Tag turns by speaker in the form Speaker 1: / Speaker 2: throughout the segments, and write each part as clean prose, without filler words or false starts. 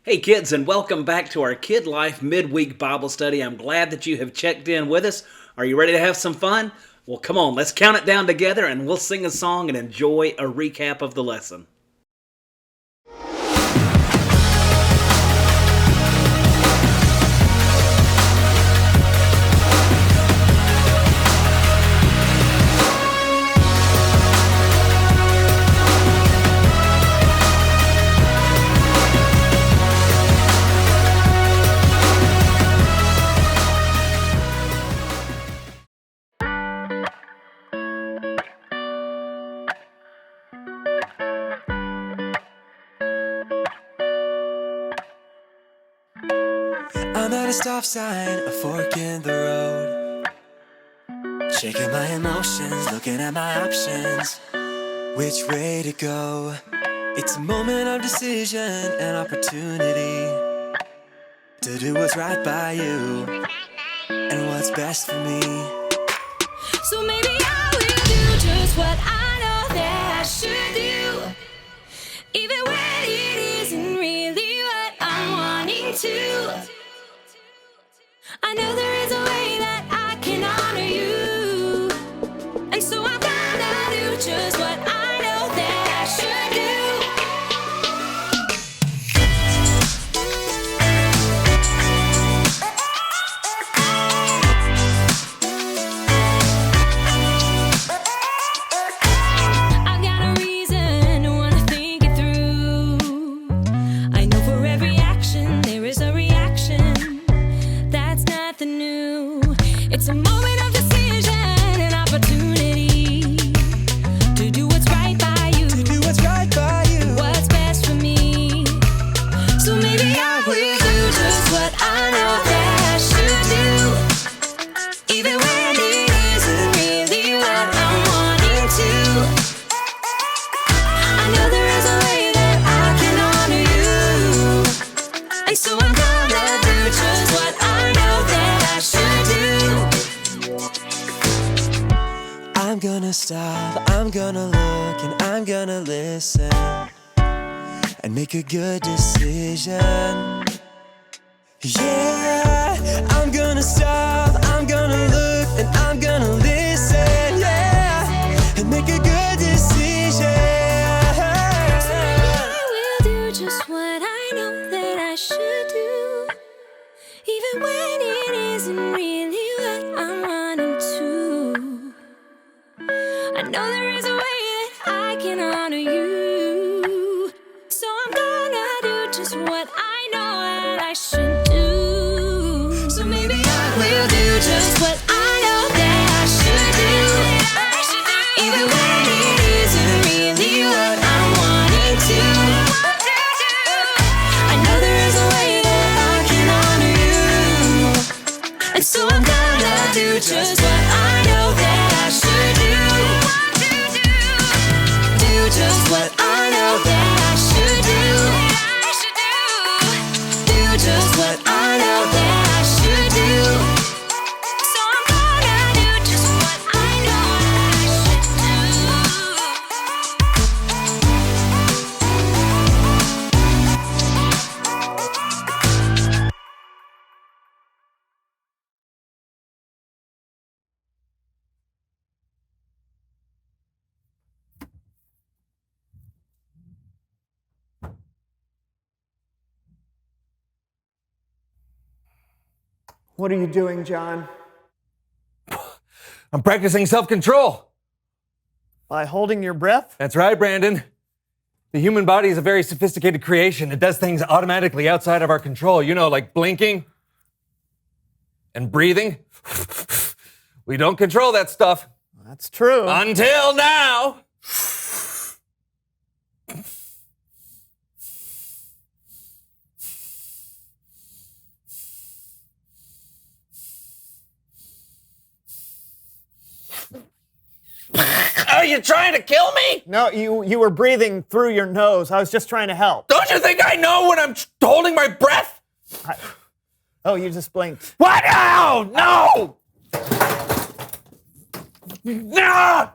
Speaker 1: Hey kids, and welcome back to our Kid Life Midweek Bible Study. I'm glad that you have checked in with us. Are you ready to have some fun? Well, come on, let's count it down together and we'll sing a song and enjoy a recap of the lesson.
Speaker 2: I'm at a stop sign, a fork in the road. Shaking my emotions, looking at my options. Which way to go? It's a moment of decision and opportunity to do what's right by you and what's best for me.
Speaker 3: So maybe I will do just what I know that I should do, even when it isn't really what I'm wanting to. I know there is a way that I can honor you, and so I'm gonna do just what I know that I should do. I've got a reason to wanna think it through. I know for every action there is a reaction. That's nothing new. It's a moment of decision and opportunity to do what's right by you,
Speaker 2: To do what's right by you.
Speaker 3: what's best for me. So maybe I will do just what I know that I should do, even when it isn't really what I'm wanting to. I know there is a way that I can honor you, and so I'm gonna do just what I know that I should do.
Speaker 2: I'm gonna stop, I'm gonna look, and I'm gonna listen and make a good decision. Yeah, I'm gonna stop, I'm gonna look, and I'm gonna listen, yeah, and make a good decision.
Speaker 3: So maybe I will do just what I know that I should do, even when it isn't really what I'm wanting to. I know there is a way that I can honor you, so I'm gonna do just what I know that I should do. So maybe I will do just what I know that I should do, even when it isn't really what I'm wanting to. I know there is a way that I can honor you, and so I'm gonna do just what I know that I should do. Do just what I know that I should do. Do just what I know that I should do. So I'm gonna do just what I know that I should
Speaker 4: What are you doing, John?
Speaker 5: I'm practicing self-control.
Speaker 4: By holding your breath?
Speaker 5: That's right, Brandon. The human body is a very sophisticated creation. It does things automatically outside of our control. You know, like blinking and breathing. We don't control that stuff.
Speaker 4: That's true.
Speaker 5: Until now. Are you trying to kill me?
Speaker 4: No, you were breathing through your nose. I was just trying to help.
Speaker 5: Don't you think I know when I'm holding my breath?
Speaker 4: Oh, you just blinked.
Speaker 5: What? No! No! No!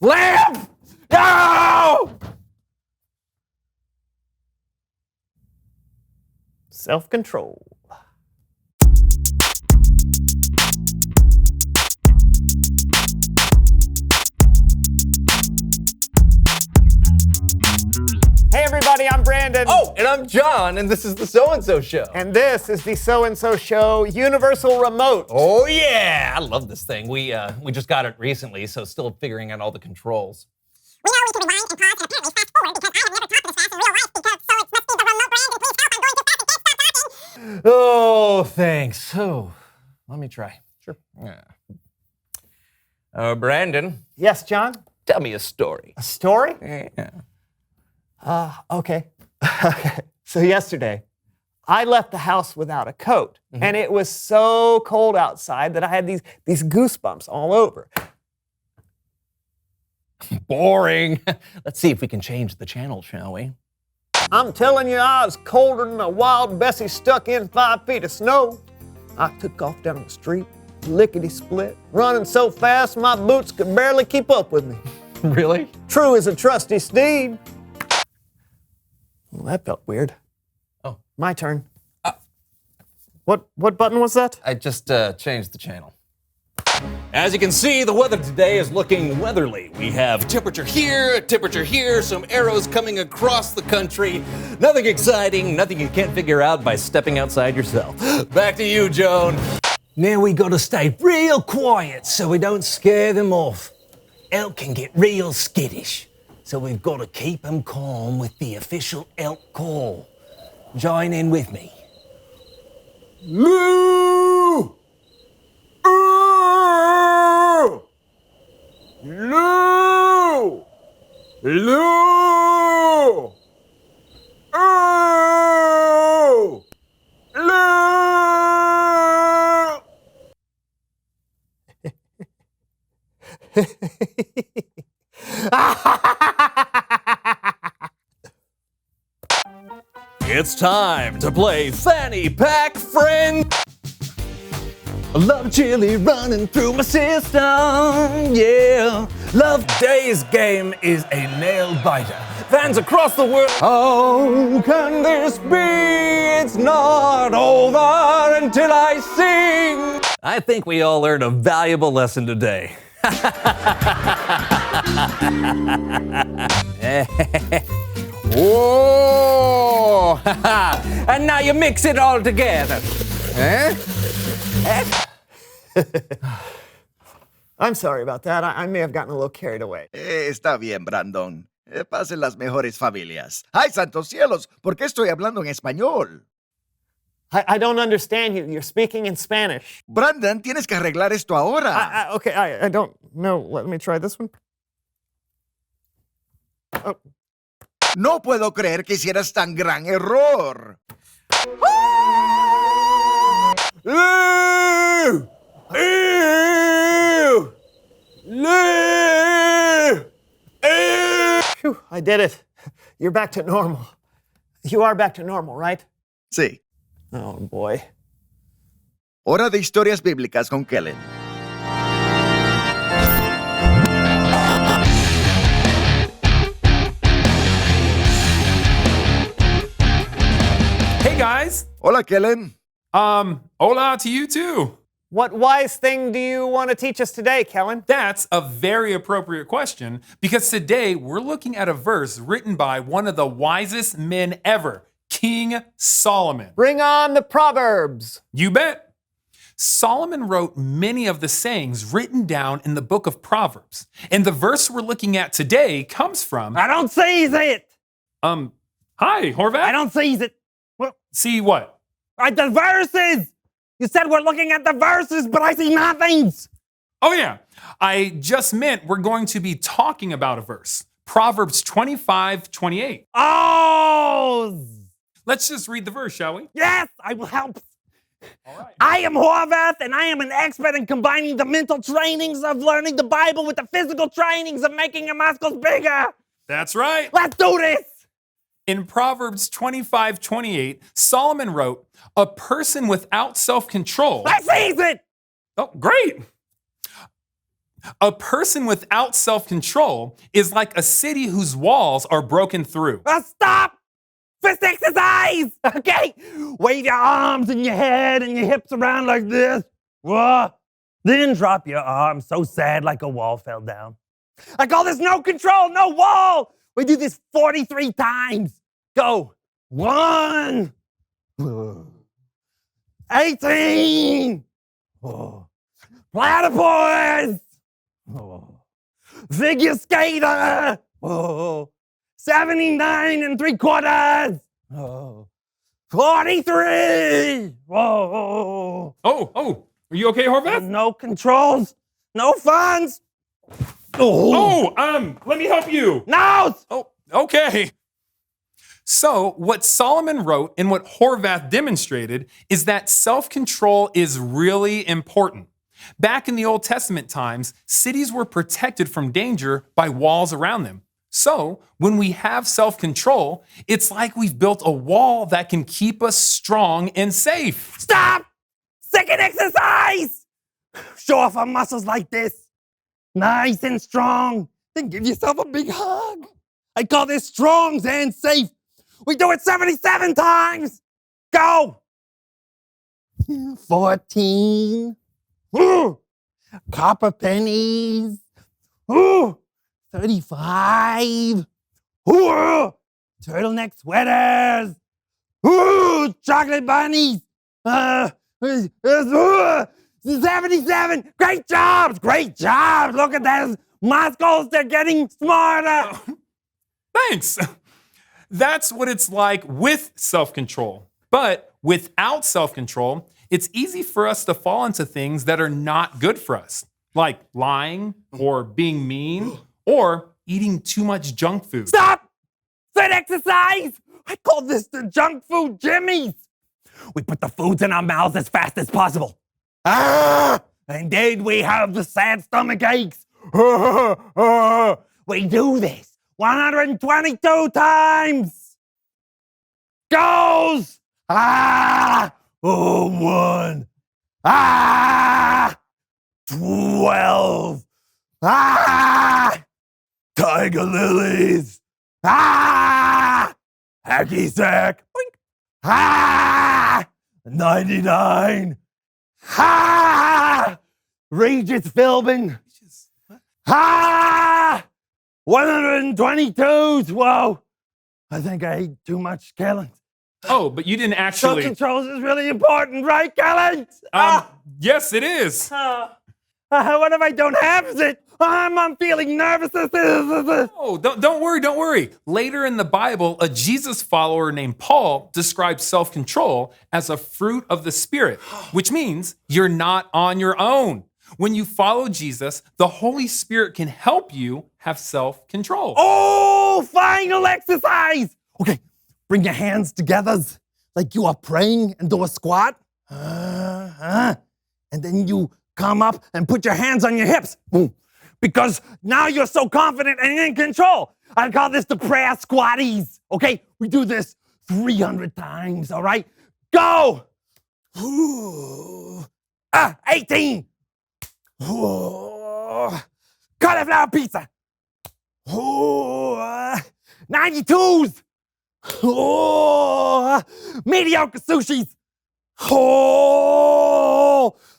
Speaker 5: Lamp! No!
Speaker 4: self-control. Hey everybody, I'm Brandon.
Speaker 5: Oh, and I'm John, and this is the So-and-So Show.
Speaker 4: And this is the So-and-So Show Universal Remote.
Speaker 5: Oh yeah, I love this thing. We just got it recently, so still figuring out all the controls.
Speaker 6: We know we can rewind and pause and apparently fast forward because I have never talked this fast in real life because so it must be the remote. Brandon, please help. I'm going too fast. I can't stop talking.
Speaker 5: Oh, thanks. So, let me try. Sure. Yeah. Brandon,
Speaker 4: Yes, John?
Speaker 5: tell me a story.
Speaker 4: A story?
Speaker 5: Yeah.
Speaker 4: Okay. So yesterday, I left the house without a coat, and it was so cold outside that I had these goosebumps all over.
Speaker 5: Boring. Let's see if we can change the channel, shall we?
Speaker 4: I'm telling you, I was colder than a wild Bessie stuck in 5 feet of snow. I took off down the street, lickety-split, running so fast my boots could barely keep up with me.
Speaker 5: Really?
Speaker 4: True as a trusty steed. Well, that felt weird.
Speaker 5: Oh.
Speaker 4: My turn. What button was that?
Speaker 5: I just changed the channel. As you can see, the weather today is looking weatherly. We have temperature here, some arrows coming across the country. Nothing exciting, nothing you can't figure out by stepping outside yourself. Back to you, Joan.
Speaker 7: Now we gotta stay real quiet so we don't scare them off. Elk can get real skittish, so we've gotta keep them calm with the official elk call. Join in with me.
Speaker 5: Moo! Ooh! Loo! Loo! Ooh! Loo! It's time to play Fanny Pack Friend. Love chili running through my system, yeah. Love Today's game is a nail biter. Fans across the world, how can this be? It's not over until I sing. I think we all learned a valuable lesson today. Whoa! And now you mix it all together.
Speaker 4: I'm sorry about that. I may have gotten a little carried away.
Speaker 8: Está bien, Brandon. Pasen las mejores familias. ¡Ay, santos cielos! ¿Por qué estoy hablando en español?
Speaker 4: I don't understand you. You're speaking in Spanish.
Speaker 8: Brandon, tienes que arreglar esto ahora.
Speaker 4: Okay, I don't know. Let me try this one. Oh.
Speaker 8: No puedo creer que hicieras tan gran error.
Speaker 4: Phew, I did it. You're back to normal. You are back to normal, right?
Speaker 8: Sí.
Speaker 4: Oh, boy.
Speaker 8: Hora de historias bíblicas con Kellen.
Speaker 9: Hey guys.
Speaker 8: Hola, Kellen.
Speaker 9: Hola to you too.
Speaker 4: What wise thing do you want to teach us today, Kellen?
Speaker 9: That's a very appropriate question because today we're looking at a verse written by one of the wisest men ever, King Solomon.
Speaker 4: Bring on the Proverbs.
Speaker 9: You bet. Solomon wrote many of the sayings written down in the book of Proverbs. And the verse we're looking at today comes from...
Speaker 7: I don't seize it!
Speaker 9: Hi, Horvath.
Speaker 7: I don't seize it.
Speaker 9: See what?
Speaker 7: The verses! You said we're looking at the verses, but I see nothings!
Speaker 9: Oh yeah, I just meant we're going to be talking about a verse. Proverbs 25:28.
Speaker 7: Oh!
Speaker 9: Let's just read the verse, shall we?
Speaker 7: Yes, I will help.
Speaker 9: All right.
Speaker 7: I am Horvath, and I am an expert in combining the mental trainings of learning the Bible with the physical trainings of making your muscles bigger.
Speaker 9: That's right.
Speaker 7: Let's do this.
Speaker 9: In Proverbs 25:28, Solomon wrote, "A person without self-control."
Speaker 7: I seize it.
Speaker 9: Oh, great. A person without self-control is like a city whose walls are broken through.
Speaker 7: Stop. Fist exercise. exercise. Okay, wave your arms and your head and your hips around like this. Then drop your arms so sad like a wall fell down. I call this no control, no wall. We do this 43 times. Go. 1, 18. Platypus. Figure skater. 79 3/4. 43.
Speaker 9: Oh, are you okay, Horvath?
Speaker 7: No controls, no funds.
Speaker 9: Let me help you.
Speaker 7: No.
Speaker 9: Oh, okay. So, what Solomon wrote and what Horvath demonstrated is that self-control is really important. Back in the Old Testament times, cities were protected from danger by walls around them. So, when we have self-control, it's like we've built a wall that can keep us strong and safe.
Speaker 7: Stop! Second exercise! Show off our muscles like this. Nice and strong. Then give yourself a big hug. I call this strong and safe. We do it 77 times. Go! 14. Ooh. Copper pennies. Ooh. 35. Ooh. Turtleneck sweaters. Ooh. Chocolate bunnies. 77. Great jobs. Great jobs. Look at those muscles. They're getting smarter.
Speaker 9: Thanks. That's what it's like with self-control. But without self-control, it's easy for us to fall into things that are not good for us, like lying or being mean or eating too much junk food.
Speaker 7: Stop! Said exercise! I call this the junk food jimmies. We put the foods in our mouths as fast as possible. And then we have the sad stomach aches. We do this 122 times. Goes. 1. 12. Tiger lilies. Hacky sack. 99. Regis Philbin. 122s. Whoa. I think I ate too much, Kellen.
Speaker 9: Oh, but you didn't actually.
Speaker 7: Self-control is really important, right, Kellen?
Speaker 9: Yes, it is.
Speaker 7: What if I don't have it? I'm feeling nervous.
Speaker 9: Oh, don't worry. Later in the Bible, a Jesus follower named Paul describes self-control as a fruit of the Spirit, which means you're not on your own. When you follow Jesus, the Holy Spirit can help you have self-control.
Speaker 7: Oh, final exercise. Okay, bring your hands together like you are praying and do a squat. And then you come up and put your hands on your hips. Because now you're so confident and in control. I call this the prayer squatties. Okay, we do this 300 times, all right? Go! 18. Cauliflower pizza. 92s. Mediocre sushis.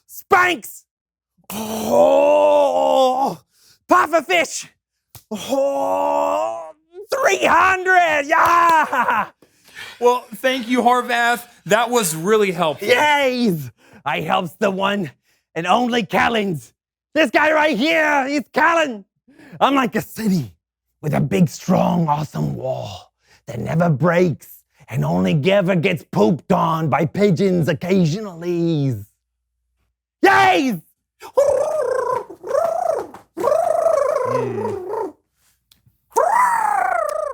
Speaker 7: Spanks. Puffer fish. 300. Yeah.
Speaker 9: Well, thank you, Horvath. That was really helpful.
Speaker 7: Yes. I helps the one and only Callens. This guy right here, he's Callen. I'm like a city with a big, strong, awesome wall that never breaks and only ever gets pooped on by pigeons occasionally. Yay!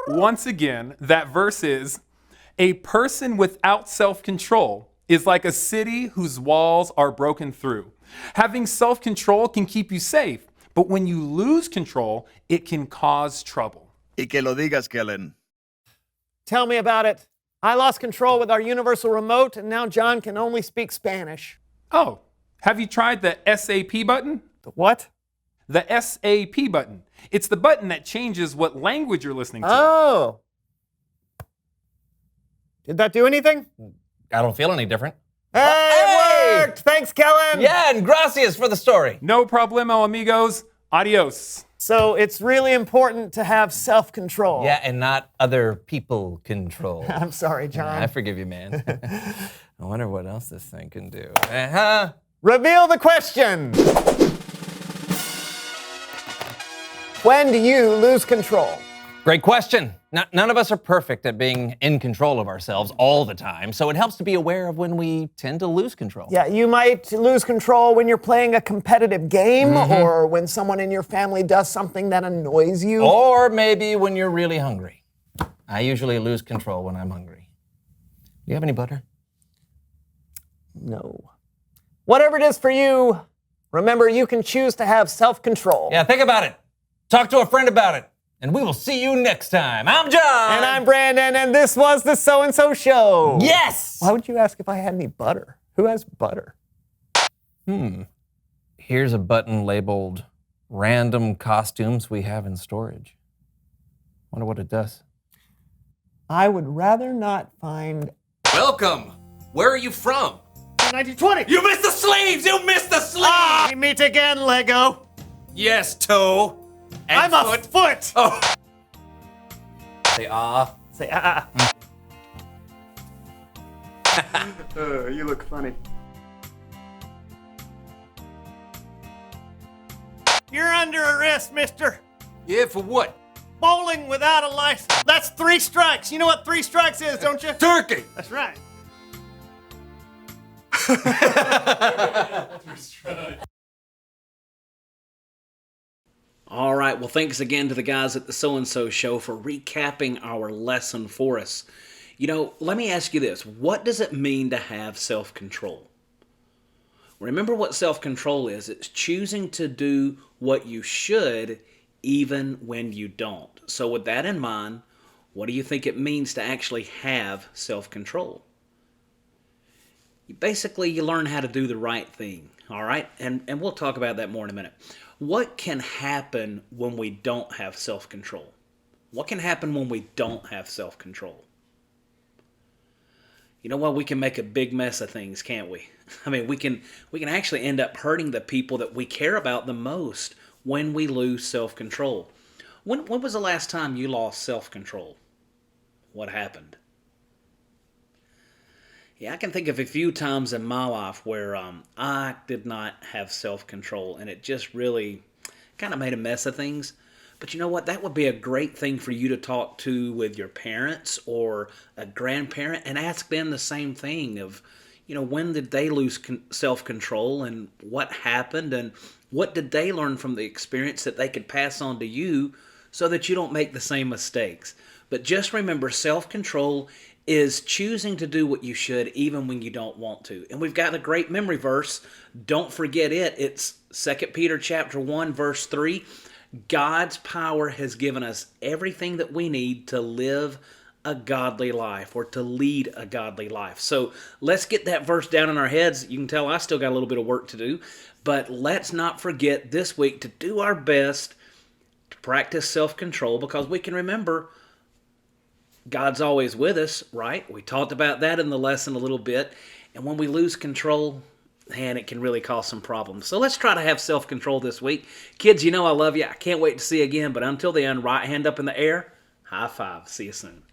Speaker 9: Once again, that verse is, a person without self-control is like a city whose walls are broken through. Having self-control can keep you safe, but when you lose control, it can cause trouble.
Speaker 8: Y que lo digas, Kellen.
Speaker 4: Tell me about it. I lost control with our universal remote, and now John can only speak Spanish.
Speaker 9: Oh, have you tried the SAP button?
Speaker 4: The what?
Speaker 9: The SAP button. It's the button that changes what language you're listening to.
Speaker 4: Oh. Did that do anything?
Speaker 5: I don't feel any different.
Speaker 4: Hey,
Speaker 5: Hey!
Speaker 4: it worked! Thanks, Kellen!
Speaker 5: Yeah, and gracias for the story.
Speaker 9: No problemo, amigos. Adios.
Speaker 4: So it's really important to have self-control.
Speaker 5: Yeah, and not other people control.
Speaker 4: I'm sorry, John.
Speaker 5: I forgive you, man. I wonder what else this thing can do. Uh-huh.
Speaker 4: Reveal the question. When do you lose control?
Speaker 5: Great question. None of us are perfect at being in control of ourselves all the time, so it helps to be aware of when we tend to lose control.
Speaker 4: Yeah, you might lose control when you're playing a competitive game or when someone in your family does something that annoys you.
Speaker 5: Or maybe when you're really hungry. I usually lose control when I'm hungry. Do you have any butter?
Speaker 4: No. Whatever it is for you, remember you can choose to have self-control.
Speaker 5: Yeah, think about it. Talk to a friend about it. And we will see you next time. I'm John.
Speaker 4: And I'm Brandon, and this was the So-and-So Show.
Speaker 5: Yes!
Speaker 4: Why would you ask if I had any butter? Who has butter?
Speaker 5: Here's a button labeled Random Costumes We Have in Storage. Wonder what it does.
Speaker 4: I would rather not find
Speaker 5: Welcome. Where are you from?
Speaker 4: 1920.
Speaker 5: You missed the sleeves! You missed the sleeves!
Speaker 4: We meet again, Lego.
Speaker 5: Yes, toe. And
Speaker 4: I'm a foot.
Speaker 5: Oh. Say ah.
Speaker 4: Say you look funny. You're under arrest, mister.
Speaker 5: Yeah, for what?
Speaker 4: Bowling without a license. That's 3 strikes. You know what 3 strikes is, don't you?
Speaker 5: Turkey!
Speaker 4: That's right.
Speaker 1: All right, well, thanks again to the guys at the So-and-So Show for recapping our lesson for us. You know, let me ask you this. What does it mean to have self-control? Remember what self-control is. It's choosing to do what you should even when you don't. So with that in mind, what do you think it means to actually have self-control? Basically, you learn how to do the right thing, all right? And we'll talk about that more in a minute. What can happen when we don't have self-control? What can happen when we don't have self-control? You know what? We can make a big mess of things, can't we? I mean, we can actually end up hurting the people that we care about the most when we lose self-control. When was the last time you lost self-control? What happened? Yeah, I can think of a few times in my life where I did not have self-control, and it just really kind of made a mess of things. But you know what? That would be a great thing for you to talk to with your parents or a grandparent and ask them the same thing of, you know, when did they lose self-control and what happened and what did they learn from the experience that they could pass on to you so that you don't make the same mistakes. But just remember, self-control is choosing to do what you should even when you don't want to. And we've got a great memory verse. Don't forget it. It's 2 Peter chapter 1, verse 3. God's power has given us everything that we need to live a godly life or to lead a godly life. So let's get that verse down in our heads. You can tell I still got a little bit of work to do, but let's not forget this week to do our best to practice self-control, because we can remember God's always with us, right? We talked about that in the lesson a little bit. And when we lose control, man, it can really cause some problems. So let's try to have self-control this week. Kids, you know I love you. I can't wait to see you again. But until then, right hand up in the air, high five. See you soon.